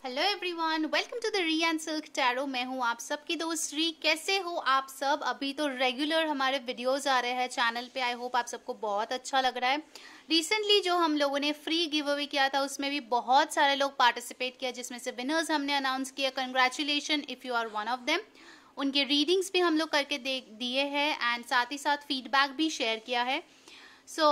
Hello everyone, welcome to the री एंड silk tarot. मैं हूं आप सबकी दोस्त री। कैसे हो आप सब? अभी तो रेगुलर हमारे वीडियोस आ रहे हैं चैनल पे। आई होप आप सबको बहुत अच्छा लग रहा है। रिसेंटली जो हम लोगों ने फ्री गिव अवे किया था उसमें भी बहुत सारे लोग पार्टिसिपेट किया, जिसमें से विनर्स हमने अनाउंस किया। Congratulation if you are one of them. उनके रीडिंग्स भी हम लोग करके दिए हैं एंड साथ ही साथ फीडबैक भी शेयर किया है। So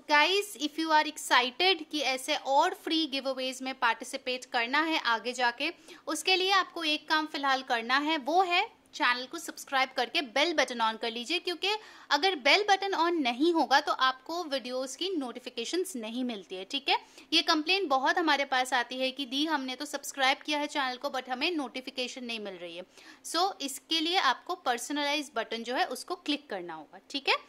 guys, if you are excited कि ऐसे और फ्री गिव अवेज में पार्टिसिपेट करना है आगे जाके, उसके लिए आपको एक काम फिलहाल करना है, वो है चैनल को सब्सक्राइब करके बेल बटन ऑन कर लीजिए। क्योंकि अगर बेल बटन ऑन नहीं होगा तो आपको वीडियोस की नोटिफिकेशंस नहीं मिलती है। ठीक है, ये कंप्लेंट बहुत हमारे पास आती है कि दी हमने तो सब्सक्राइब किया है चैनल को बट हमें नोटिफिकेशन नहीं मिल रही है। सो इसके लिए आपको पर्सनलाइज बटन जो है उसको क्लिक करना होगा। ठीक है।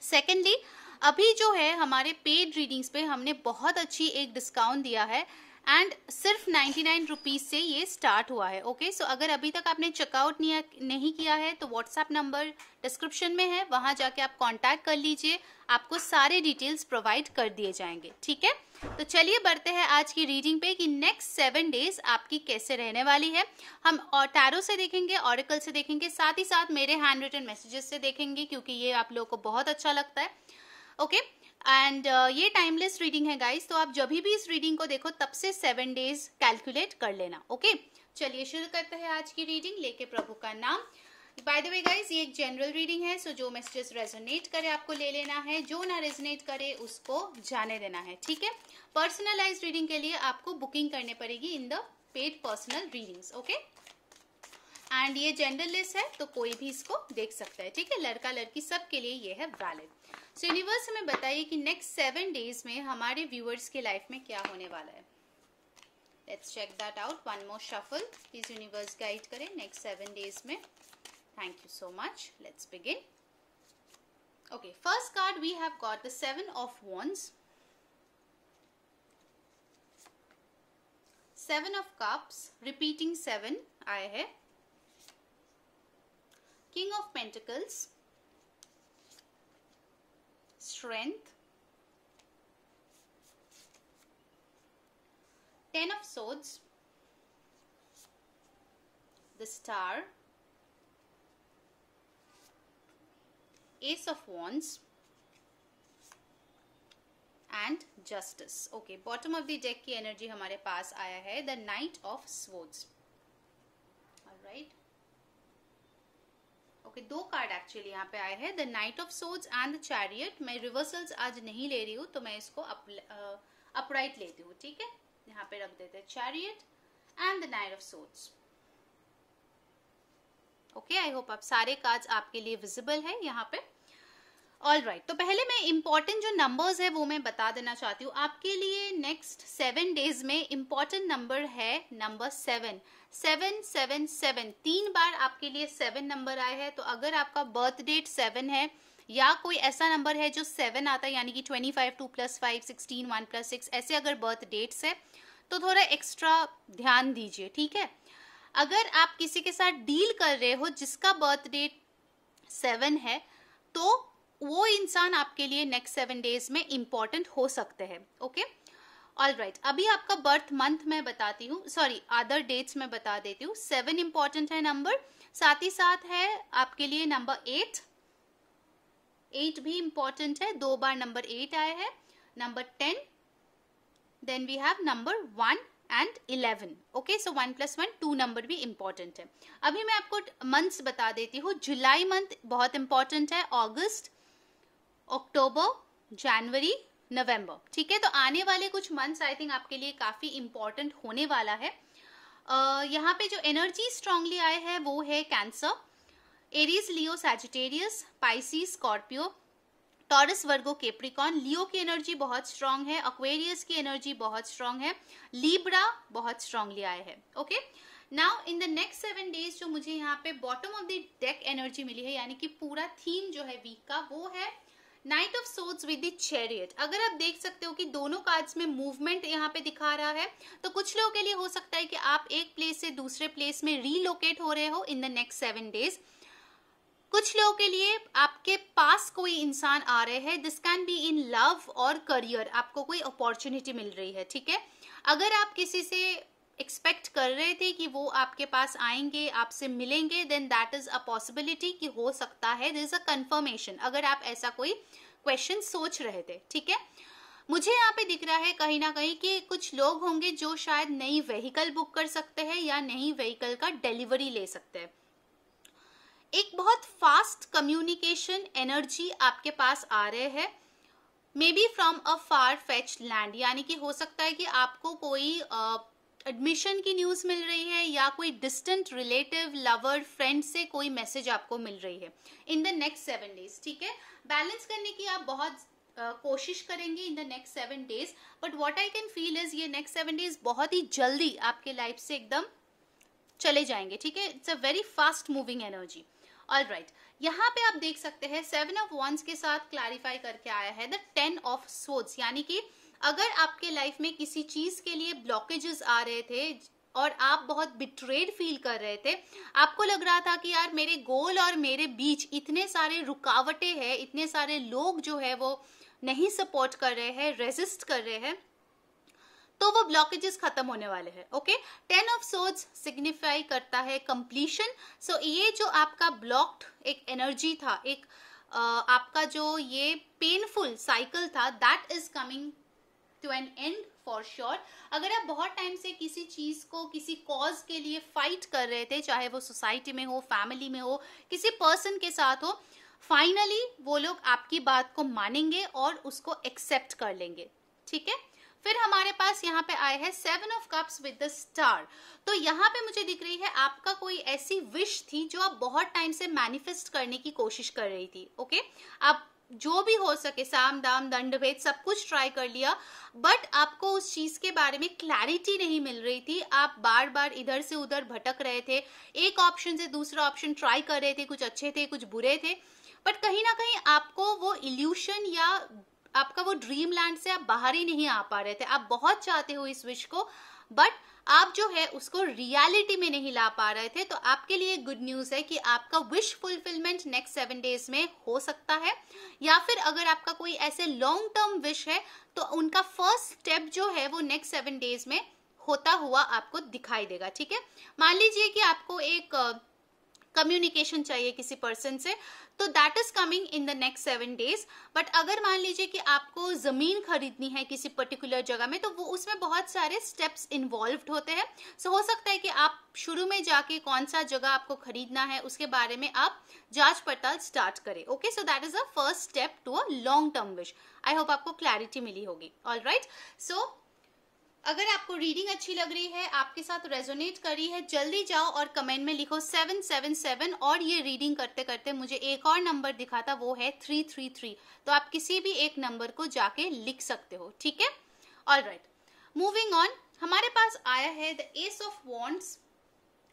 सेकेंडली, अभी जो है हमारे पेड रीडिंग्स पे हमने बहुत अच्छी एक डिस्काउंट दिया है एंड सिर्फ 99 रुपीज से ये स्टार्ट हुआ है। ओके, सो अगर अभी तक आपने चेकआउट नहीं किया है तो व्हाट्सएप नंबर डिस्क्रिप्शन में है, वहां जाके आप कांटेक्ट कर लीजिए, आपको सारे डिटेल्स प्रोवाइड कर दिए जाएंगे। ठीक है, तो चलिए बढ़ते हैं आज की रीडिंग पे कि नेक्स्ट 7 डेज आपकी कैसे रहने वाली है। हम और टैरो से देखेंगे, ऑरेकल से देखेंगे, साथ ही साथ मेरे हैंड रिटन मैसेजेस से देखेंगे क्योंकि ये आप लोगों को बहुत अच्छा लगता है। ओके, एंड ये टाइमलेस रीडिंग है गाइस, तो आप जब भी इस रीडिंग को देखो तब से 7 डेज कैलकुलेट कर लेना। ओके, चलिए शुरू करते हैं आज की रीडिंग लेके प्रभु का नाम। बाय द वे गाइस, ये एक जनरल रीडिंग है, सो जो मैसेजेस रेजोनेट करे आपको ले लेना है, जो ना रेजोनेट करे उसको जाने देना है। ठीक है, पर्सनलाइज रीडिंग के लिए आपको बुकिंग करने पड़ेगी in the paid personal readings. Okay, and ये जेंडरलेस है तो कोई भी इसको देख सकता है। ठीक है, लड़का लड़की सबके लिए ये है वैलिड। सो यूनिवर्स हमें बताइए कि नेक्स्ट 7 डेज में हमारे व्यूअर्स की लाइफ में क्या होने वाला है। Let's check that out. One more shuffle, please universe guide करें नेक्स्ट 7 डेज में। Thank you so much. Let's begin. Okay, first card we have got the 7 of wands, 7 of cups, repeating 7 आए हैं, King of Pentacles, Strength, 10 of Swords, the Star, Ace of Wands and Justice. Okay, bottom of the deck की energy हमारे पास आया है the Knight of Swords. Alright. Okay, दो card actually यहाँ पे आए हैं, the night of swords and the chariot. मैं रिवर्सल्स आज नहीं ले रही हूँ तो मैं इसको अपराइट लेती हूँ। ठीक है, यहाँ पे रख देते हैं chariot and the night of swords. Okay, I hope आप सारे कार्ड्स आपके लिए विजिबल है यहाँ पे। ऑल राइट, तो पहले मैं इंपॉर्टेंट जो नंबर्स है वो मैं बता देना चाहती हूँ आपके लिए। नेक्स्ट 7 डेज में इंपॉर्टेंट नंबर है नंबर 7, 777। 3 बार आपके लिए 7 नंबर आए हैं, तो अगर आपका बर्थ डेट 7 है या कोई ऐसा नंबर है जो 7 आता है, यानी कि 25, 2 + 5, 16, 1 + 6, ऐसे अगर बर्थ डेट्स है तो थोड़ा एक्स्ट्रा ध्यान दीजिए। ठीक है, अगर आप किसी के साथ डील कर रहे हो जिसका बर्थ डेट 7 है तो वो इंसान आपके लिए नेक्स्ट 7 डेज में इंपॉर्टेंट हो सकते हैं। ओके, ऑल राइट, अभी आपका बर्थ मंथ मैं बताती हूँ, सॉरी अदर डेट्स मैं बता देती हूँ। 7 इंपॉर्टेंट है नंबर, साथ ही साथ है आपके लिए नंबर 8 भी इंपॉर्टेंट है, 2 बार नंबर 8 आया है, number 10, then we have number 1 and 11। Okay, so 1 + 1 2 number भी इंपॉर्टेंट है। अभी मैं आपको मंथ्स बता देती हूँ। जुलाई मंथ बहुत इंपॉर्टेंट है, अगस्त, अक्टूबर, जनवरी, नवंबर। ठीक है, तो आने वाले कुछ मंथ्स आई थिंक आपके लिए काफी इंपॉर्टेंट होने वाला है। यहाँ पे जो एनर्जी स्ट्रांगली आए है वो है कैंसर, एरीज, लियो, सैजिटेरियस, पाइसिस, स्कॉर्पियो, टॉरस, वर्गो, कैप्रिकॉर्न। लियो की एनर्जी बहुत स्ट्रांग है, एक्वेरियस की एनर्जी बहुत स्ट्रांग है, लीब्रा बहुत स्ट्रांगली आए है। Okay, now in the next 7 days जो मुझे यहाँ पे bottom of the deck energy मिली है, यानी कि पूरा थीम जो है वीक का वो है night of swords with the chariot. अगर आप देख सकते हो कि दोनों कार्ड्स में मूवमेंट यहाँ पे दिखा रहा है, तो कुछ लोगों के लिए हो सकता है कि आप एक प्लेस से दूसरे प्लेस में रीलोकेट हो रहे हो इन द नेक्स्ट 7 डेज। कुछ लोगों के लिए आपके पास कोई इंसान आ रहे हैं, this can be in love और करियर, आपको कोई अपॉर्चुनिटी मिल रही है। ठीक है, अगर आप किसी से एक्सपेक्ट कर रहे थे कि वो आपके पास आएंगे, आपसे मिलेंगे, then that is a possibility कि हो सकता है, दिस इज अ कंफर्मेशन, अगर आप ऐसा कोई क्वेश्चन सोच रहे थे, ठीक है। मुझे यहाँ पे दिख रहा है कहीं ना कहीं कि कुछ लोग होंगे जो शायद नई व्हीकल बुक कर सकते हैं या नई व्हीकल का डिलीवरी ले सकते हैं। एक बहुत फास्ट कम्युनिकेशन एनर्जी आपके पास आ रहे हैं, may be from a far fetch land, यानी कि हो सकता है कि आपको कोई एडमिशन की न्यूज मिल रही है या कोई डिस्टेंट रिलेटिव, लवर, फ्रेंड से कोई मैसेज आपको मिल रही है इन द नेक्स्ट 7 डेज, ठीक है। बैलेंस करने की आप बहुत कोशिश करेंगे इन the next 7 days, but what I can feel is ये नेक्स्ट 7 डेज बहुत ही जल्दी आपके लाइफ से एकदम चले जाएंगे, ठीक है। It's a very fast moving energy. Alright, यहाँ पे आप देख सकते हैं 7 ऑफ वॉन्ड्स के साथ क्लैरिफाई करके आया है द 10 ऑफ स्वॉर्ड्स, यानी कि अगर आपके लाइफ में किसी चीज के लिए ब्लॉकेजेस आ रहे थे और आप बहुत बिट्रेड फील कर रहे थे, आपको लग रहा था कि यार मेरे गोल और मेरे बीच इतने सारे रुकावटें हैं, इतने सारे लोग जो है वो नहीं सपोर्ट कर रहे हैं, रेजिस्ट कर रहे हैं, तो वो ब्लॉकेजेस खत्म होने वाले हैं। ओके, 10 ऑफ सोर्ड्स सिग्निफाई करता है कंप्लीशन। सो ये जो आपका ब्लॉक्ड एक एनर्जी था, एक आपका जो ये पेनफुल साइकिल था, that is coming to an end for sure. अगर आप बहुत टाइम से किसी चीज को, किसी कॉज के लिए फाइट कर रहे थे, चाहे वो सोसाइटी में हो, फैमिली में हो, किसी पर्सन के साथ हो, फाइनली वो लोग आपकी बात को मानेंगे और उसको एक्सेप्ट कर लेंगे, ठीक है। फिर हमारे पास यहाँ पे आए हैं 7 of cups with the star. तो यहाँ पे मुझे दिख रही है आपका कोई ऐसी विश थी जो आप बहुत टाइम से मैनिफेस्ट करने की कोशिश कर रही थी। ओके, आप जो भी हो सके, साम दाम दंड भेद सब कुछ ट्राई कर लिया, बट आपको उस चीज के बारे में क्लैरिटी नहीं मिल रही थी। आप बार बार इधर से उधर भटक रहे थे, एक ऑप्शन से दूसरा ऑप्शन ट्राई कर रहे थे, कुछ अच्छे थे कुछ बुरे थे, बट कहीं ना कहीं आपको वो इल्यूशन या आपका वो ड्रीम लैंड से आप बाहर ही नहीं आ पा रहे थे। आप बहुत चाहते हो इस विश को, बट आप जो है उसको रियलिटी में नहीं ला पा रहे थे। तो आपके लिए गुड न्यूज है कि आपका विश फुलफिलमेंट नेक्स्ट 7 डेज में हो सकता है, या फिर अगर आपका कोई ऐसे लॉन्ग टर्म विश है तो उनका फर्स्ट स्टेप जो है वो नेक्स्ट 7 डेज में होता हुआ आपको दिखाई देगा, ठीक है। मान लीजिए कि आपको एक कम्युनिकेशन चाहिए किसी पर्सन से, तो that is coming in the next 7 days. But अगर मान लीजिए कि आपको जमीन खरीदनी है किसी पर्टिकुलर जगह में, तो वो उसमें बहुत सारे स्टेप्स इन्वॉल्व्ड होते हैं। सो हो सकता है कि आप शुरू में जाके कौन सा जगह आपको खरीदना है उसके बारे में आप जांच पड़ताल स्टार्ट करें। Okay, so that is a first step to a long term wish. I hope आपको क्लैरिटी मिली होगी। ऑलराइट, सो अगर आपको रीडिंग अच्छी लग रही है, आपके साथ रेजोनेट करी है, जल्दी जाओ और कमेंट में लिखो 777। और ये रीडिंग करते करते मुझे एक और नंबर दिखा था, वो है 333। तो आप किसी भी एक नंबर को जाके लिख सकते हो, ठीक है। ऑलराइट, मूविंग ऑन, हमारे पास आया है the S of wands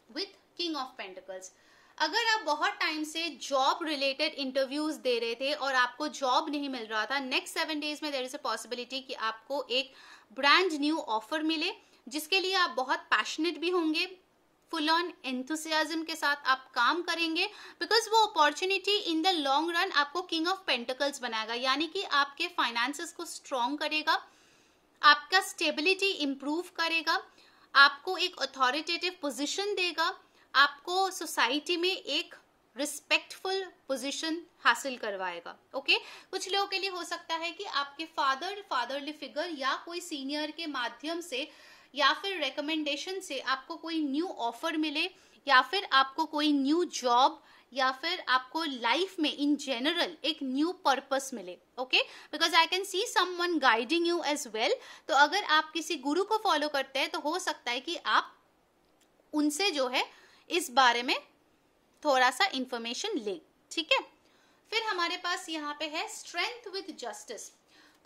with king of pentacles. अगर आप बहुत टाइम से जॉब रिलेटेड इंटरव्यूज दे रहे थे और आपको जॉब नहीं मिल रहा था, नेक्स्ट 7 डेज में देयर इज अ पॉसिबिलिटी कि आपको एक ब्रांड न्यू ऑफर मिले, जिसके लिए आप बहुत पैशनेट भी होंगे, फुल ऑन एंथुसियाज्म के साथ आप काम करेंगे, बिकॉज वो opportunity in the long run आपको किंग ऑफ पेंटिकल्स बनाएगा, यानी कि आपके फाइनेंसेस को स्ट्रॉन्ग करेगा, आपका स्टेबिलिटी इंप्रूव करेगा, आपको एक अथॉरिटेटिव पोजिशन देगा, आपको सोसाइटी में एक रिस्पेक्टफुल पोजीशन हासिल करवाएगा। ओके, कुछ लोगों के लिए हो सकता है कि आपके फादरली फिगर या कोई सीनियर के माध्यम से या फिर रिकमेंडेशन से आपको कोई न्यू ऑफर मिले, या फिर आपको कोई न्यू जॉब, या फिर आपको लाइफ में इन जनरल एक न्यू पर्पस मिले। Okay, because I can see someone guiding you as well. तो अगर आप किसी गुरु को फॉलो करते हैं तो हो सकता है कि आप उनसे जो है इस बारे में थोड़ा सा इंफॉर्मेशन ले, ठीक है। फिर हमारे पास यहाँ पे है स्ट्रेंथ विद जस्टिस।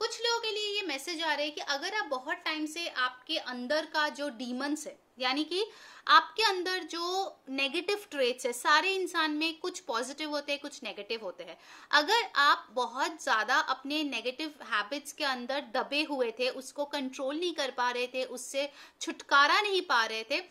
कुछ लोगों के लिए ये मैसेज आ रहा है कि अगर आप बहुत टाइम से आपके अंदर का जो डीमंस है, यानी कि आपके अंदर जो नेगेटिव ट्रेट्स है, सारे इंसान में कुछ पॉजिटिव होते हैं कुछ नेगेटिव होते हैं, अगर आप बहुत ज्यादा अपने नेगेटिव हैबिट्स के अंदर दबे हुए थे, उसको कंट्रोल नहीं कर पा रहे थे, उससे छुटकारा नहीं पा रहे थे,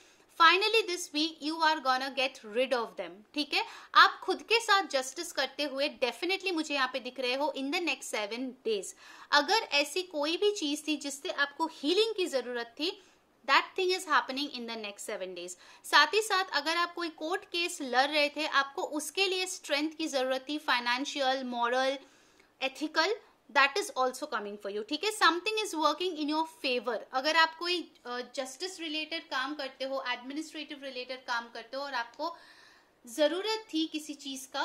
finally this week you are gonna get rid of them, ठीक है। आप खुद के साथ जस्टिस करते हुए डेफिनेटली मुझे यहाँ पे दिख रहे हो इन द नेक्स्ट 7 डेज। अगर ऐसी कोई भी चीज थी जिससे आपको हीलिंग की जरूरत थी, that thing is happening in the next 7 days। साथ ही साथ अगर आप कोई कोर्ट केस लड़ रहे थे, आपको उसके लिए स्ट्रेंथ की जरूरत थी, financial, moral, ethical, that is also coming for you. ठीक है, something is working in your favour. अगर आप कोई जस्टिस रिलेटेड काम करते हो, एडमिनिस्ट्रेटिव रिलेटेड काम करते हो और आपको जरूरत थी किसी चीज का,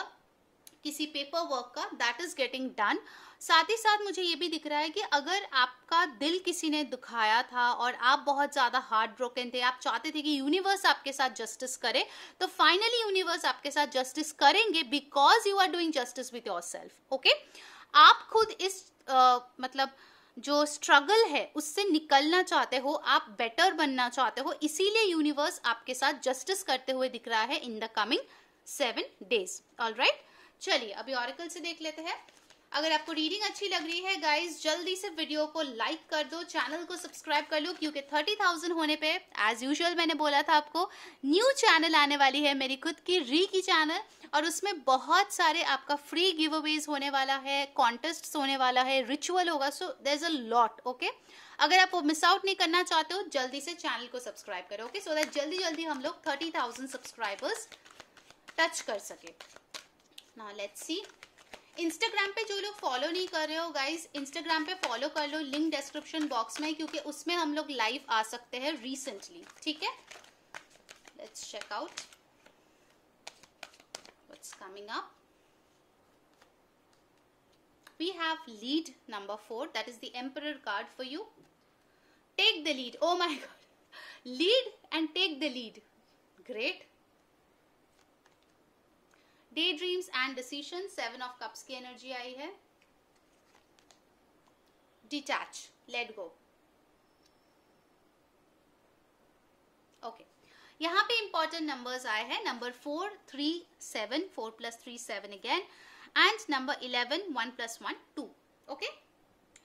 किसी पेपर वर्क का, दैट इज गेटिंग डन। साथ ही साथ मुझे ये भी दिख रहा है कि अगर आपका दिल किसी ने दुखाया था और आप बहुत ज्यादा हार्ट ब्रोकन थे, आप चाहते थे कि यूनिवर्स आपके साथ जस्टिस करे, तो फाइनली यूनिवर्स आपके साथ जस्टिस करेंगे, because you are doing justice with yourself. Okay, आप खुद इस मतलब जो स्ट्रगल है उससे निकलना चाहते हो, आप बेटर बनना चाहते हो, इसीलिए यूनिवर्स आपके साथ जस्टिस करते हुए दिख रहा है in the coming 7 days। Alright, चलिए अभी ऑरेकल से देख लेते हैं। अगर आपको रीडिंग अच्छी लग रही है गाइस, जल्दी से वीडियो को लाइक कर दो, चैनल को सब्सक्राइब कर लो, क्योंकि 30,000 होने पे एज यूजुअल मैंने बोला था आपको न्यू चैनल आने वाली है, मेरी खुद की री की चैनल, और उसमें बहुत सारे आपका फ्री गिव अवेज होने वाला है, कॉन्टेस्ट होने वाला है, रिचुअल होगा, so there is a lot. Okay, अगर आप वो मिस आउट नहीं करना चाहते हो, जल्दी से चैनल को सब्सक्राइब करो। ओके, सो दैट जल्दी जल्दी हम लोग 30,000 सब्सक्राइबर्स टच कर सके। नाउ लेट्स सी, इंस्टाग्राम पे जो लोग फॉलो नहीं कर रहे हो गाइस, इंस्टाग्राम पे फॉलो कर लो, लिंक डिस्क्रिप्शन बॉक्स में, क्योंकि उसमें हम लोग लाइव आ सकते हैं रिसेंटली। ठीक है, let's check out what's coming up. We have lead number 4, that is the Emperor card for you. Take the lead. Oh my god, lead and take the lead, great। Daydreams and decisions, 7 of cups की energy आई है। Detach, let go। Okay, यहाँ पे important numbers आए हैं, number 4, 3, 7, 4 + 3 7 again, and number 11, 1 + 1 2। Okay,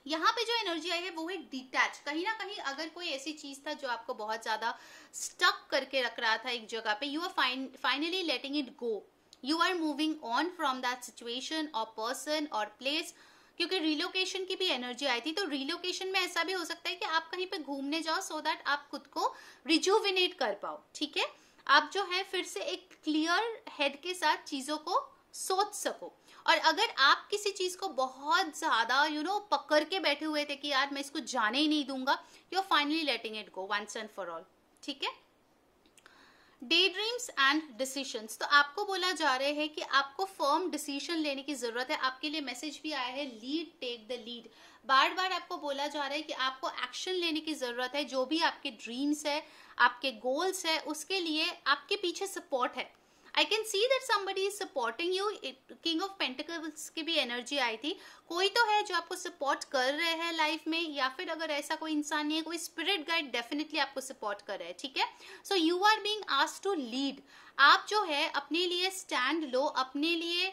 यहाँ पे जो energy आई है वो है डिटैच। कहीं ना कहीं अगर कोई ऐसी चीज था जो आपको बहुत ज्यादा स्टक करके रख रहा था एक जगह पे, you are finally letting it go, you are moving on from that situation और पर्सन और प्लेस। क्योंकि रिलोकेशन की भी एनर्जी आई थी, तो रिलोकेशन में ऐसा भी हो सकता है कि आप कहीं पे घूमने जाओ सो दैट आप खुद को रिजुविनेट कर पाओ। ठीक है, आप जो है फिर से एक क्लियर हेड के साथ चीजों को सोच सको। और अगर आप किसी चीज को बहुत ज्यादा पकड़ के बैठे हुए थे कि यार मैं इसको जाने ही नहीं दूंगा, you are finally letting it go once and for all. ठीक है, डे ड्रीम्स एंड डिसीजंस, तो आपको बोला जा रहे हैं कि आपको फर्म डिसीजन लेने की जरूरत है। आपके लिए मैसेज भी आया है, लीड, टेक द लीड। बार बार आपको बोला जा रहा है कि आपको एक्शन लेने की जरूरत है। जो भी आपके ड्रीम्स है, आपके गोल्स है, उसके लिए आपके पीछे सपोर्ट है। आई can see that somebody is supporting you. King of pentacles की भी एनर्जी आई थी, कोई तो है जो आपको सपोर्ट कर रहे हैं लाइफ में, या फिर अगर ऐसा कोई इंसान नहीं है, कोई स्पिरिट गाइड डेफिनेटली आपको सपोर्ट कर रहे हैं। ठीक है, so you are being asked to lead. आप जो है अपने लिए स्टैंड लो, अपने लिए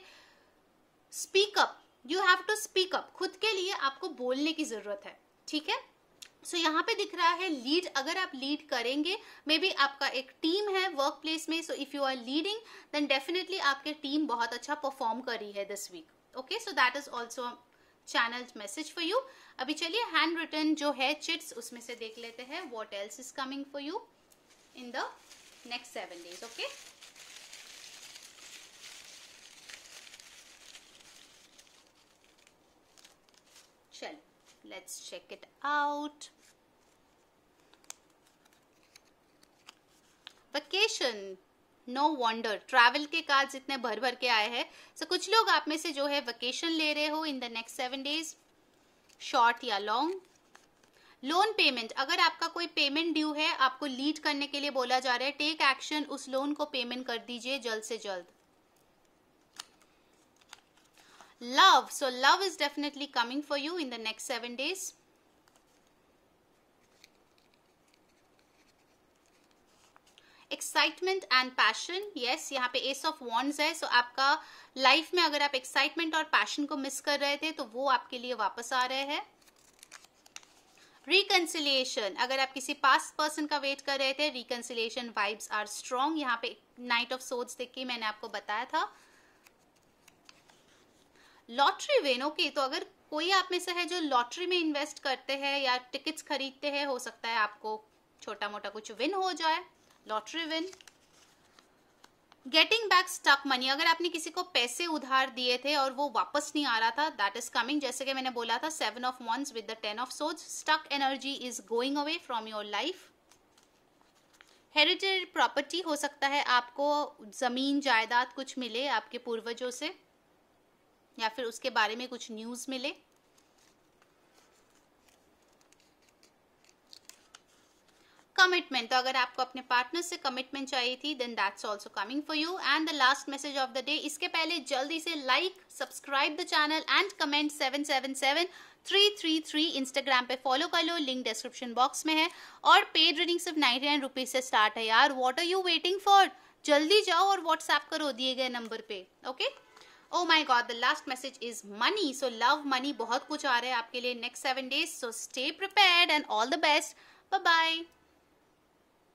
speak up, you have to speak up, खुद के लिए आपको बोलने की जरूरत है। ठीक है, सो यहाँ पे दिख रहा है लीड। अगर आप लीड करेंगे, मे बी आपका एक टीम है वर्क प्लेस में, so if you are leading then definitely आपके टीम बहुत अच्छा परफॉर्म कर रही है this week. Okay, so that is also channel message for you. अभी चलिए हैंड रिटन जो है चिट्स, उसमें से देख लेते हैं what else is coming for you in the next 7 days। Okay, चल let's check it out. Vacation, no wonder, travel के कार्ड्स इतने भर भर के आए हैं। सो कुछ लोग आप में से जो है वेकेशन ले रहे हो इन द नेक्स्ट 7 days, शॉर्ट या लॉन्ग। लोन पेमेंट, अगर आपका कोई पेमेंट ड्यू है, आपको लीड करने के लिए बोला जा रहा है, टेक एक्शन, उस लोन को पेमेंट कर दीजिए जल्द से जल्द। Love, so love is definitely coming for you in the next 7 days। Excitement and passion, yes, यहाँ पे एस ऑफ वॉन्ड्स है। सो आपका लाइफ में अगर आप एक्साइटमेंट और पैशन को मिस कर रहे थे तो वो आपके लिए वापस आ रहे हैं। रिकंसिलिएशन, अगर आप किसी पास्ट पर्सन का वेट कर रहे थे, रिकंसिलिएशन वाइब्स आर स्ट्रॉन्ग। यहाँ पे नाइट ऑफ सोर्ड्स देख के मैंने आपको बताया था। लॉटरी विन, ओके, तो अगर कोई आप में से है जो लॉटरी में इन्वेस्ट करते हैं या टिकट्स खरीदते हैं, हो सकता है आपको छोटा मोटा कुछ विन हो जाए, lottery win. Getting back stuck money, अगर आपने किसी को पैसे उधार दिए थे और वो वापस नहीं आ रहा था, दैट इज कमिंग। जैसे कि मैंने बोला था 7 of wands with the 10 of swords, stuck energy is going away from your life. Heritage property हो सकता है, आपको जमीन जायदाद कुछ मिले आपके पूर्वजों से, या फिर उसके बारे में कुछ न्यूज मिले। कमिटमेंट, तो अगर आपको अपने पार्टनर से कमिटमेंट चाहिए थी, then that's also coming for you. And the last message of the day, इसके पहले जल्दी से like, subscribe the channel and comment 777333 Instagram पे फॉलो कर लो, लिंक डिस्क्रिप्शन बॉक्स में है। और पेड रीडिंग सिर्फ 99 रुपीज से स्टार्ट है यार, what are you waiting for? जल्दी जाओ और व्हाट्सएप करो दिए गए नंबर पे, okay. Oh my God, the last message is money. So love money, बहुत कुछ आ रहा है आपके लिए next 7 days. So stay prepared and all the best. Bye bye.